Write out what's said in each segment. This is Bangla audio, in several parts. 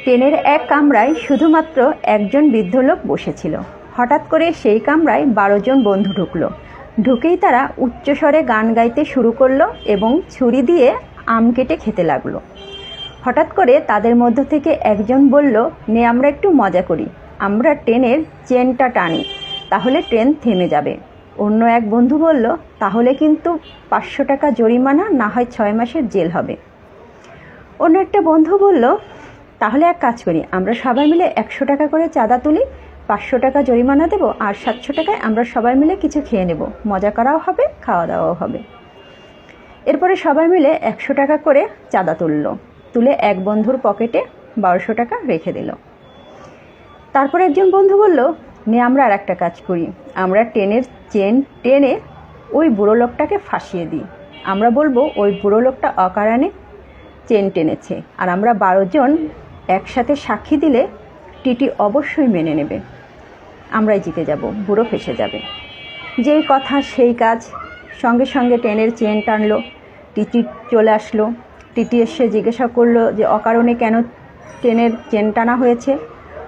ট্রেনের এক কামরায় শুধুমাত্র একজন বৃদ্ধ লোক বসেছিল। হঠাৎ করে সেই কামরায় 12 জন বন্ধু ঢুকলো। ঢুকেই তারা উচ্চস্বরে গান গাইতে শুরু করলো এবং ছুরি দিয়ে আম কেটে খেতে লাগলো। হঠাৎ করে তাদের মধ্য থেকে একজন বলল, নে আমরা একটু মজা করি, আমরা ট্রেনের চেনটা টানি, তাহলে ট্রেন থেমে যাবে। অন্য এক বন্ধু বলল, তাহলে কিন্তু 500 টাকা জরিমানা, না হয় 6 মাসের জেল হবে। অন্য একটা বন্ধু বলল, তাহলে এক কাজ করি, আমরা সবাই মিলে 100 টাকা করে চাঁদা তুলি, 500 টাকা জরিমানা দেব, আর 700 টাকায় আমরা সবাই মিলে কিছু খেয়ে নেব, মজা করাও হবে, খাওয়া দাওয়াও হবে। এরপরে সবাই মিলে 100 টাকা করে চাঁদা তুলে এক বন্ধুর পকেটে 1200 টাকা রেখে দিল। তারপর একজন বন্ধু বলল, নে আমরা আর একটা কাজ করি, আমরা ট্রেনের চেন টেনে ওই বুড়ো লোকটাকে ফাঁসিয়ে দিই। আমরা বলবো ওই বুড়ো লোকটা অকারণে চেন টেনেছে, আর আমরা 12 জন একসাথে সাক্ষী দিলে টিটি অবশ্যই মেনে নেবে, আমরাই জিতে যাব, বুড়ো ফেঁসে যাবে। যেই কথা সেই কাজ, সঙ্গে সঙ্গে ট্রেনের চেন টানলো। টিটি চলে আসলো। টিটি এসে জিজ্ঞাসা করলো যে অকারণে কেন ট্রেনের চেন টানা হয়েছে।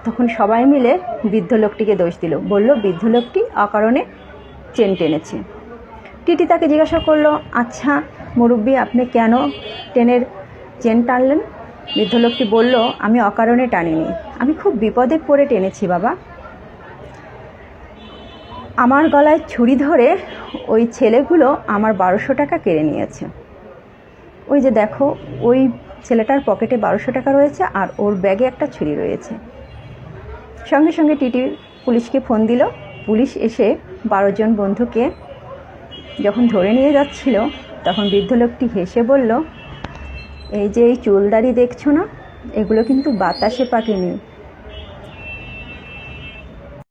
তখন সবাই মিলে বৃদ্ধ লোকটিকে দোষ দিল, বলল বৃদ্ধ লোকটি অকারণে চেন টেনেছে। টিটি তাকে জিজ্ঞাসা করলো, আচ্ছা মুরব্বি, আপনি কেন ট্রেনের চেন টানলেন? বৃদ্ধ লোকটি বলল, আমি অকারণে টানিনি, আমি খুব বিপদে পড়ে টেনেছি বাবা। আমার গলায় ছুরি ধরে ওই ছেলেগুলো আমার 1200 টাকা কেড়ে নিয়েছে। ওই যে দেখো, ওই ছেলেটার পকেটে 1200 টাকা রয়েছে আর ওর ব্যাগে একটা ছুরি রয়েছে। সঙ্গে সঙ্গে টিটি পুলিশকে ফোন দিল। পুলিশ এসে 12 জন বন্ধুকে যখন ধরে নিয়ে যাচ্ছিল, তখন বৃদ্ধ লোকটি হেসে বলল, এই যে এই চুলদাড়ি দেখছো না, এগুলো কিন্তু বাতাসে পাকেনি,